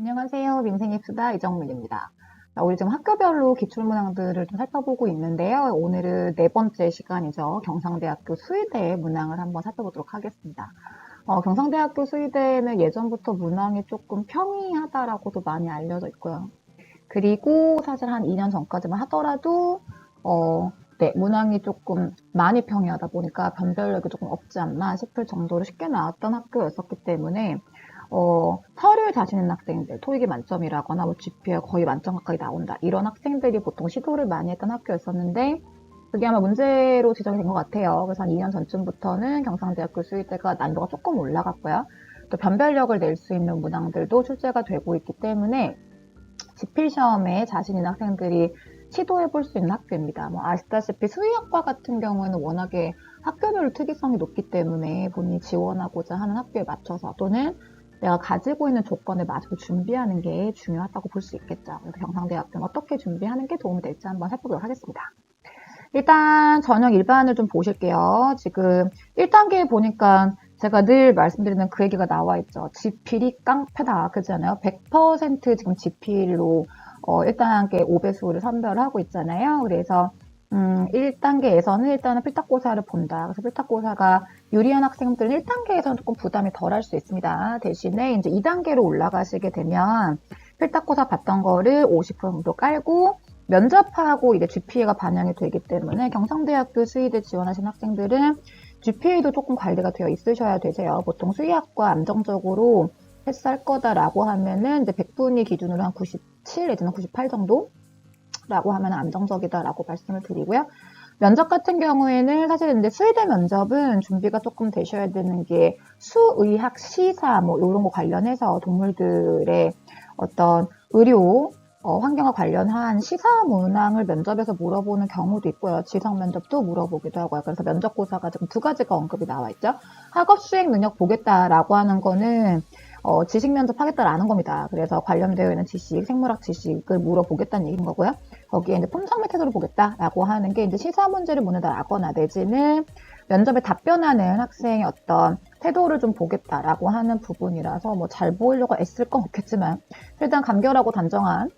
안녕하세요. 민생입수다 이정민입니다. 우리 지금 학교별로 기출문항들을 좀 살펴보고 있는데요. 오늘은 네 번째 시간이죠. 경상대학교 수의대 문항을 한번 살펴보도록 하겠습니다. 경상대학교 수의대는 예전부터 문항이 조금 평이하다라고도 많이 알려져 있고요. 그리고 사실 한 2년 전까지만 하더라도 네, 문항이 조금 많이 평이하다 보니까 변별력이 조금 없지 않나 싶을 정도로 쉽게 나왔던 학교였었기 때문에 서류에 자신 있는 학생들, 토익이 만점이라거나 뭐 GPA 거의 만점 가까이 나온다. 이런 학생들이 보통 시도를 많이 했던 학교였었는데 그게 아마 문제로 지적이 된 것 같아요. 그래서 한 2년 전쯤부터는 경상대학교 수의대가 난이도가 조금 올라갔고요. 또 변별력을 낼 수 있는 문항들도 출제가 되고 있기 때문에 지필 시험에 자신 있는 학생들이 시도해 볼 수 있는 학교입니다. 아시다시피 수의학과 같은 경우에는 워낙에 학교별로 특이성이 높기 때문에 본인이 지원하고자 하는 학교에 맞춰서 또는 내가 가지고 있는 조건에 맞춰서 준비하는 게 중요하다고 볼 수 있겠죠. 그래서 경상대학교는 어떻게 준비하는 게 도움이 될지 한번 살펴보도록 하겠습니다. 일단 전형 일반을 좀 보실게요. 지금 1단계에 보니까 제가 늘 말씀드리는 그 얘기가 나와 있죠. 지필이 깡패다. 그렇잖아요. 100% 지금 지필로 1단계 5배수를 선별하고 있잖아요. 그래서 1단계에서는 일단은 필탁고사를 본다. 그래서 필탁고사가 유리한 학생들은 1단계에서는 조금 부담이 덜 할 수 있습니다. 대신에 이제 2단계로 올라가시게 되면 필탁고사 봤던 거를 50% 정도 깔고 면접하고 이제 GPA가 반영이 되기 때문에 경상대학교 수의대 지원하신 학생들은 GPA도 조금 관리가 되어 있으셔야 되세요. 보통 수의학과 안정적으로 패스할 거다라고 하면은 이제 100분위 기준으로 한 97 내지는 98 정도라고 하면 안정적이다라고 말씀을 드리고요. 면접 같은 경우에는 사실 근데 수의대 면접은 준비가 조금 되셔야 되는 게 수의학 시사 뭐 이런 거 관련해서 동물들의 어떤 의료 환경과 관련한 시사 문항을 면접에서 물어보는 경우도 있고요. 지성 면접도 물어보기도 하고요. 그래서 면접고사가 지금 두 가지가 언급이 나와 있죠. 학업 수행 능력 보겠다라고 하는 거는 지식 면접 하겠다라는 겁니다. 그래서 관련되어 있는 지식, 생물학 지식을 물어보겠다는 얘기인 거고요. 거기에 이제 품성매 태도를 보겠다라고 하는 게 이제 시사 문제를 묻는다라거나 내지는 면접에 답변하는 학생의 어떤 태도를 좀 보겠다라고 하는 부분이라서 뭐 잘 보이려고 애쓸 건 없겠지만 일단 간결하고 단정한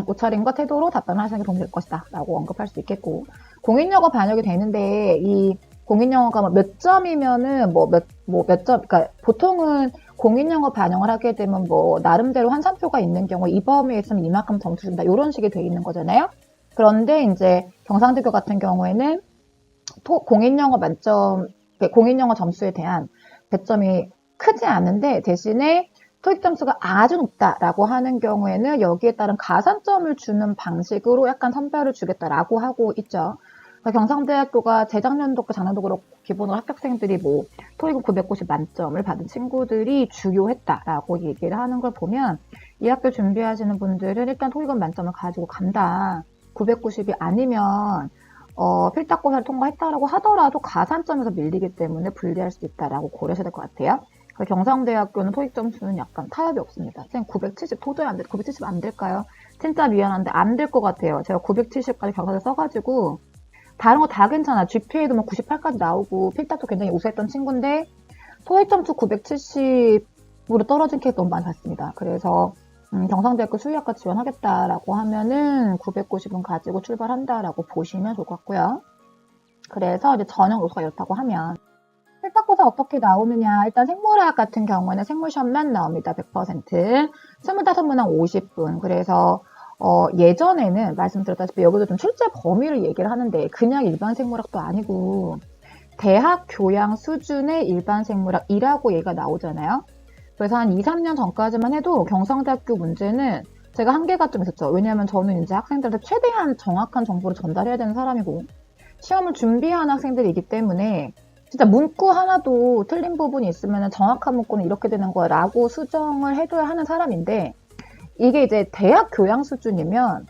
옷차림과 태도로 답변하시는 게 도움이 될 것이다 라고 언급할 수 있겠고 공인영어 반영이 되는데 이 공인영어가 몇 점이면은 몇 점, 그러니까 보통은 공인영어 반영을 하게 되면 뭐 나름대로 환산표가 있는 경우 이 범위에 있으면 이만큼 점수 준다 이런 식이 돼 있는 거잖아요. 그런데 이제 경상대교 같은 경우에는 공인영어 만점, 공인영어 점수에 대한 배점이 크지 않은데 대신에 토익 점수가 아주 높다라고 하는 경우에는 여기에 따른 가산점을 주는 방식으로 약간 선별을 주겠다라고 하고 있죠. 경상대학교가 재작년도 그 작년도 그렇고 기본으로 합격생들이 뭐 토익 990 만점을 받은 친구들이 주요했다라고 얘기를 하는 걸 보면 이 학교 준비하시는 분들은 일단 토익은 만점을 가지고 간다. 990이 아니면 필탁고사를 통과했다라고 하더라도 가산점에서 밀리기 때문에 불리할 수 있다라고 고려하셔야 될 것 같아요. 경상대학교는 토익 점수는 약간 타협이 없습니다. 선생님 970 도저히 안 돼, 970 안 될까요? 진짜 미안한데 안 될 것 같아요. 제가 970까지 경사를 써가지고 다른 거 다 괜찮아. GPA도 뭐 98까지 나오고 필탁도 굉장히 우수했던 친구인데 토익 점수 970으로 떨어진 케이스 너무 많이 봤습니다. 그래서 경상대학교 수의학과 지원하겠다라고 하면은 990은 가지고 출발한다라고 보시면 좋을 것 같고요. 그래서 이제 전형 요소가 이렇다고 하면 필탁고사 어떻게 나오느냐. 일단 생물학 같은 경우에는 생물시험만 나옵니다. 100%. 25문항 50분. 그래서 예전에는 말씀드렸다시피 여기도 좀 출제 범위를 얘기를 하는데 그냥 일반 생물학도 아니고 대학 교양 수준의 일반 생물학이라고 얘기가 나오잖아요. 그래서 한 2, 3년 전까지만 해도 경상대학교 문제는 제가 한계가 좀 있었죠. 왜냐하면 저는 이제 학생들한테 최대한 정확한 정보를 전달해야 되는 사람이고 시험을 준비하는 학생들이기 때문에 진짜 문구 하나도 틀린 부분이 있으면 정확한 문구는 이렇게 되는 거야 라고 수정을 해줘야 하는 사람인데 이게 이제 대학 교양 수준이면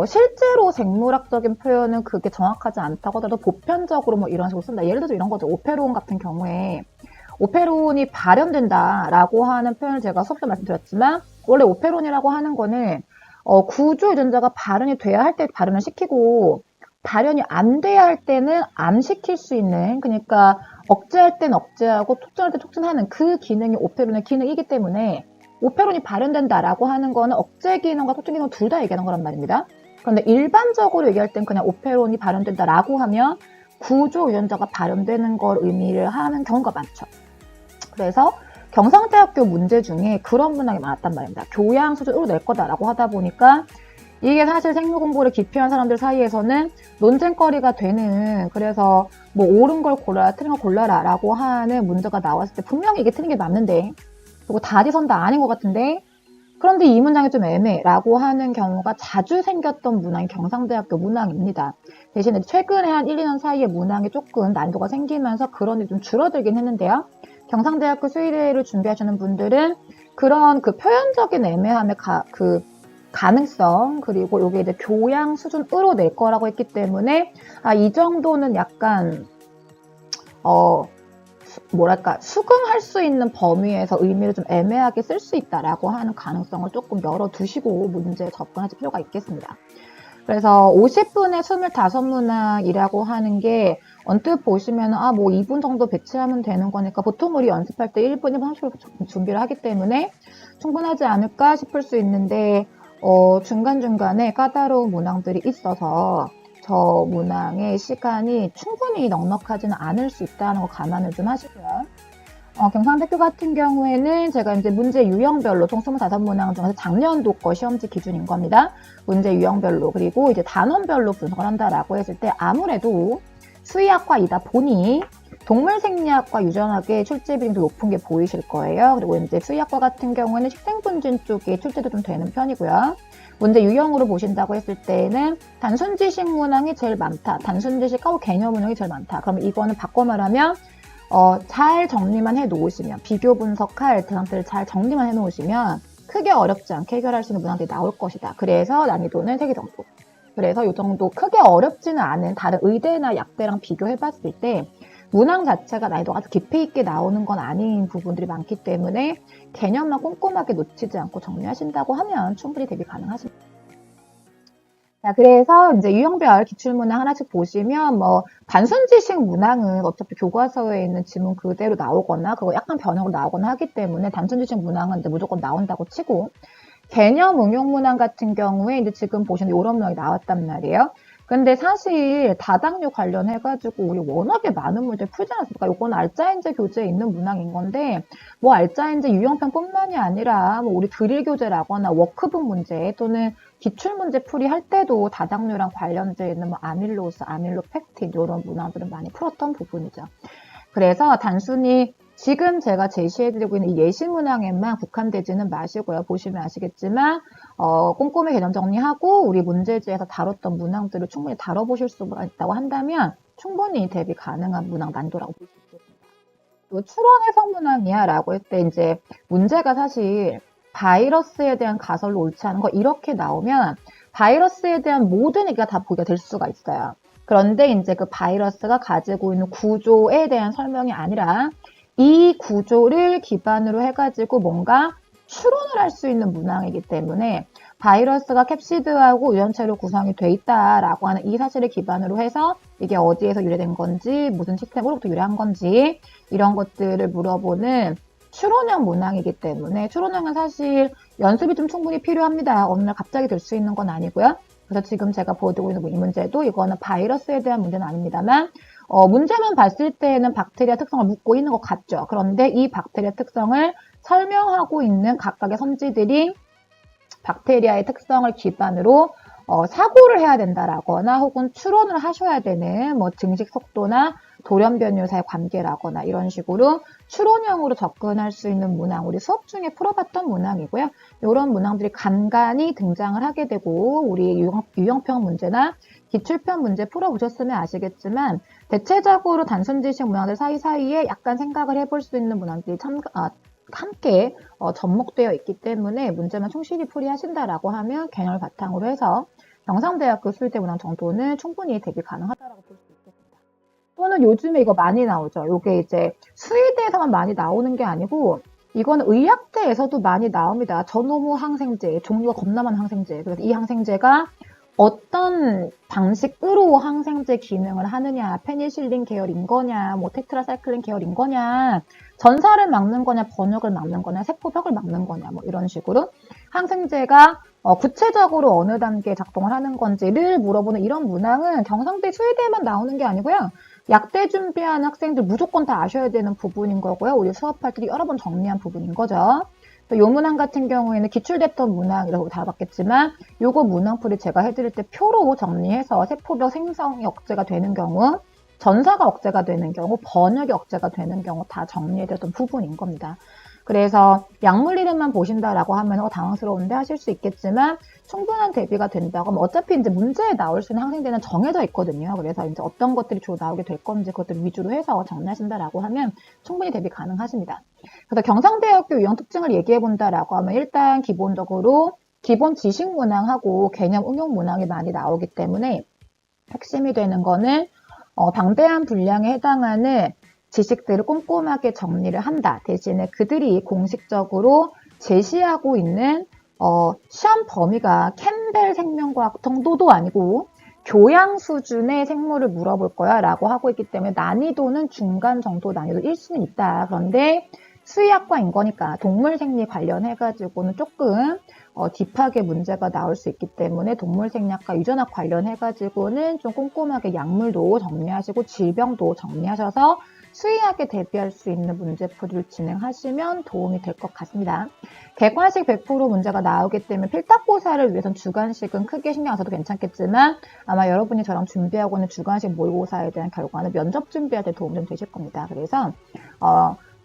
실제로 생물학적인 표현은 그게 정확하지 않다고 하더라도 보편적으로 뭐 이런 식으로 쓴다. 예를 들어서 이런 거죠. 오페론 같은 경우에 오페론이 발현된다라고 하는 표현을 제가 수업 때 말씀드렸지만 원래 오페론이라고 하는 거는 구조 유전자가 발현이 돼야 할 때 발현을 시키고 발현이 안 돼야 할 때는 안 시킬 수 있는 그러니까 억제할 때는 억제하고 촉진할 때 촉진하는 그 기능이 오페론의 기능이기 때문에 오페론이 발현된다라고 하는 거는 억제 기능과 촉진 기능 둘 다 얘기하는 거란 말입니다. 그런데 일반적으로 얘기할 땐 그냥 오페론이 발현된다라고 하면 구조 유전자가 발현되는 걸 의미를 하는 경우가 많죠. 그래서 경상대학교 문제 중에 그런 문항이 많았단 말입니다. 교양 수준으로 낼 거다라고 하다 보니까 이게 사실 생물 공부를 기피한 사람들 사이에서는 논쟁거리가 되는, 그래서 뭐 옳은 걸 골라라 틀린 걸 골라라 라고 하는 문제가 나왔을 때 분명히 이게 틀린 게 맞는데, 그리고 다지선 다 아닌 것 같은데, 그런데 이 문장이 좀 애매라고 하는 경우가 자주 생겼던 문항이 경상대학교 문항입니다. 대신에 최근에 한 1, 2년 사이에 문항이 조금 난이도가 생기면서 그런 일이 좀 줄어들긴 했는데요. 경상대학교 수의대를 준비하시는 분들은 그런 그 표현적인 애매함의 가능성, 그리고 이게 이제 교양 수준으로 낼 거라고 했기 때문에, 이 정도는 약간, 수긍할 수 있는 범위에서 의미를 좀 애매하게 쓸 수 있다라고 하는 가능성을 조금 열어두시고 문제에 접근하실 필요가 있겠습니다. 그래서 50분에 25문항이라고 하는 게 언뜻 보시면 뭐 2분 정도 배치하면 되는 거니까 보통 우리 연습할 때 1분, 1분 30분 준비를 하기 때문에 충분하지 않을까 싶을 수 있는데 중간중간에 까다로운 문항들이 있어서 저 문항의 시간이 충분히 넉넉하지는 않을 수 있다는 거 감안을 좀 하시고요. 경상대학교 같은 경우에는 제가 이제 문제 유형별로 총 25문항 중에서 작년도 거 시험지 기준인 겁니다. 문제 유형별로, 그리고 이제 단원별로 분석을 한다라고 했을 때 아무래도 수의학과이다 보니 동물생리학과 유전학의 출제 비율이 높은 게 보이실 거예요. 그리고 이제 수의학과 같은 경우에는 식생분진 쪽에 출제도 좀 되는 편이고요. 문제 유형으로 보신다고 했을 때는 단순지식 문항이 제일 많다. 단순지식하고 개념 문항이 제일 많다. 그럼 이거는 바꿔 말하면 잘 정리만 해 놓으시면, 비교 분석할 대상들을 잘 정리만 해 놓으시면 크게 어렵지 않게 해결할 수 있는 문항들이 나올 것이다. 그래서 난이도는 3개 정도. 그래서 이 정도 크게 어렵지는 않은 다른 의대나 약대랑 비교해 봤을 때 문항 자체가 난이도가 아주 깊이 있게 나오는 건 아닌 부분들이 많기 때문에 개념만 꼼꼼하게 놓치지 않고 정리하신다고 하면 충분히 대비 가능하십니다. 자, 그래서 이제 유형별 기출문항 하나씩 보시면 단순지식 문항은 어차피 교과서에 있는 지문 그대로 나오거나 그거 약간 변형으로 나오거나 하기 때문에 단순지식 문항은 이제 무조건 나온다고 치고, 개념 응용 문항 같은 경우에 이제 지금 보시는 이런 문항이 나왔단 말이에요. 근데 사실 다당류 관련해가지고 우리 워낙에 많은 문제 풀지 않았습니까? 이건 알짜인제 교재에 있는 문항인 건데, 알짜인제 유형편뿐만이 아니라 우리 드릴 교재라거나 워크북 문제 또는 기출 문제 풀이 할 때도 다당류랑 관련되어 있는 아밀로스, 아밀로펙틴 이런 문항들은 많이 풀었던 부분이죠. 그래서 단순히 지금 제가 제시해드리고 있는 이 예시 문항에만 국한되지는 마시고요. 보시면 아시겠지만 꼼꼼히 개념 정리하고 우리 문제지에서 다뤘던 문항들을 충분히 다뤄보실 수가 있다고 한다면 충분히 대비 가능한 문항 난이도라고 볼 수 있겠습니다. 또 추론 해석 문항이야 라고 했을 때 이제 문제가 사실 바이러스에 대한 가설로 옳지 않은 거 이렇게 나오면 바이러스에 대한 모든 얘기가 다 보기가 될 수가 있어요. 그런데 이제 그 바이러스가 가지고 있는 구조에 대한 설명이 아니라 이 구조를 기반으로 해가지고 뭔가 추론을 할 수 있는 문항이기 때문에 바이러스가 캡시드하고 유전체로 구성이 돼 있다라고 하는 이 사실을 기반으로 해서 이게 어디에서 유래된 건지, 무슨 시스템으로부터 유래한 건지 이런 것들을 물어보는 추론형 문항이기 때문에 추론형은 사실 연습이 좀 충분히 필요합니다. 어느 날 갑자기 될 수 있는 건 아니고요. 그래서 지금 제가 보여드리고 있는 이 문제도 이거는 바이러스에 대한 문제는 아닙니다만 문제만 봤을 때는 박테리아 특성을 묻고 있는 것 같죠. 그런데 이 박테리아 특성을 설명하고 있는 각각의 선지들이 박테리아의 특성을 기반으로 사고를 해야 된다라거나 혹은 추론을 하셔야 되는 증식 속도나 돌연 변효사의 관계라거나 이런 식으로 추론형으로 접근할 수 있는 문항, 우리 수업 중에 풀어봤던 문항이고요. 이런 문항들이 간간히 등장을 하게 되고 우리 유형평 문제나 기출편 문제 풀어보셨으면 아시겠지만 대체적으로 단순지식 문항들 사이사이에 약간 생각을 해볼 수 있는 문항들이 함께 접목되어 있기 때문에 문제만 충실히 풀이하신다라고 하면 개념을 바탕으로 해서 경상대학교 수의대 문항 정도는 충분히 대비 가능하다라고 볼 수 있겠습니다. 또는 요즘에 이거 많이 나오죠. 이게 이제 수의대에서만 많이 나오는 게 아니고 이거는 의학대에서도 많이 나옵니다. 전호무 항생제, 종류가 겁나 많은 항생제. 그래서 이 항생제가 어떤 방식으로 항생제 기능을 하느냐, 페니실린 계열인 거냐, 뭐 테트라사이클린 계열인 거냐, 전사를 막는 거냐, 번역을 막는 거냐, 세포벽을 막는 거냐, 뭐 이런 식으로 항생제가 구체적으로 어느 단계에 작동을 하는 건지를 물어보는 이런 문항은 경상대 수의대에만 나오는 게 아니고요. 약대 준비하는 학생들 무조건 다 아셔야 되는 부분인 거고요. 우리 수업할 때 여러 번 정리한 부분인 거죠. 이 문항 같은 경우에는 기출됐던 문항이라고 다 봤겠지만 요거 문항풀이 제가 해드릴 때 표로 정리해서 세포벽 생성이 억제가 되는 경우, 전사가 억제가 되는 경우, 번역이 억제가 되는 경우 다 정리해드렸던 부분인 겁니다. 그래서 약물 이름만 보신다라고 하면 당황스러운데 하실 수 있겠지만 충분한 대비가 된다고 하면 어차피 이제 문제에 나올 수 있는 항생제는 정해져 있거든요. 그래서 이제 어떤 것들이 주로 나오게 될 건지 그것들 위주로 해서 정리하신다라고 하면 충분히 대비 가능하십니다. 그래서 경상대학교 유형 특징을 얘기해 본다라고 하면 일단 기본적으로 기본 지식 문항하고 개념 응용 문항이 많이 나오기 때문에 핵심이 되는 거는 방대한 분량에 해당하는 지식들을 꼼꼼하게 정리를 한다. 대신에 그들이 공식적으로 제시하고 있는 시험 범위가 캠벨 생명과학 정도도 아니고 교양 수준의 생물을 물어볼 거야 라고 하고 있기 때문에 난이도는 중간 정도 난이도 1수는 있다. 그런데 수의학과인 거니까 동물 생리 관련해가지고는 조금 딥하게 문제가 나올 수 있기 때문에 동물 생리학과 유전학 관련해가지고는 좀 꼼꼼하게 약물도 정리하시고 질병도 정리하셔서 수의학에 대비할 수 있는 문제풀이를 진행하시면 도움이 될 것 같습니다. 객관식 100% 문제가 나오기 때문에 필탁고사를 위해서는 주관식은 크게 신경 안 써도 괜찮겠지만 아마 여러분이 저랑 준비하고 있는 주관식 모의고사에 대한 결과는 면접 준비할 때 도움 좀 되실 겁니다. 그래서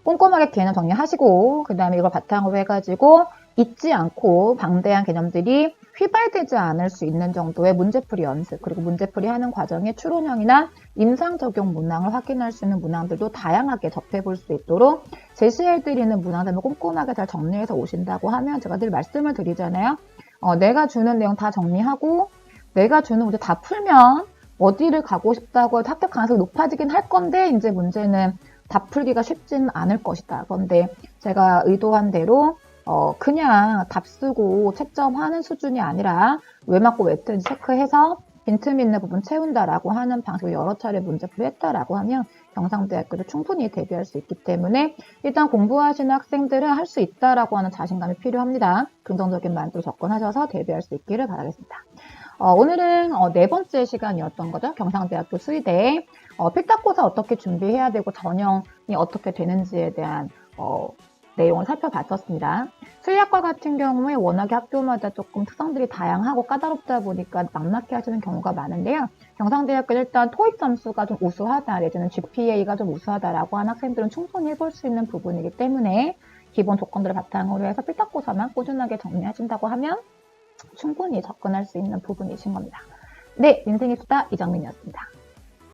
꼼꼼하게 개념 정리하시고 그 다음에 이걸 바탕으로 해가지고 잊지 않고 방대한 개념들이 휘발되지 않을 수 있는 정도의 문제풀이 연습 그리고 문제풀이 하는 과정에 추론형이나 임상적용 문항을 확인할 수 있는 문항들도 다양하게 접해볼 수 있도록 제시해드리는 문항들을 꼼꼼하게 잘 정리해서 오신다고 하면 제가 늘 말씀을 드리잖아요. 내가 주는 내용 다 정리하고 내가 주는 문제 다 풀면 어디를 가고 싶다고 해도 합격 가능성이 높아지긴 할 건데 이제 문제는 다 풀기가 쉽지는 않을 것이다. 그런데 제가 의도한 대로 그냥 답 쓰고 채점하는 수준이 아니라 왜 맞고 왜 틀린지 체크해서 빈틈 있는 부분 채운다라고 하는 방식으로 여러 차례 문제풀이 했다라고 하면 경상대학교도 충분히 대비할 수 있기 때문에 일단 공부하시는 학생들은 할 수 있다라고 하는 자신감이 필요합니다. 긍정적인 마인드로 접근하셔서 대비할 수 있기를 바라겠습니다. 오늘은 네 번째 시간이었던 거죠. 경상대학교 수의대 필탁고사 어떻게 준비해야 되고 전형이 어떻게 되는지에 대한 내용을 살펴봤었습니다. 수의학과 같은 경우에 워낙에 학교마다 조금 특성들이 다양하고 까다롭다 보니까 막막해 하시는 경우가 많은데요. 경상대학교는 일단 토익 점수가 좀 우수하다, 내지는 GPA가 좀 우수하다라고 하는 학생들은 충분히 해볼 수 있는 부분이기 때문에 기본 조건들을 바탕으로 해서 필탁고사만 꾸준하게 정리하신다고 하면 충분히 접근할 수 있는 부분이신 겁니다. 네, 인생의 수다 이정민이었습니다.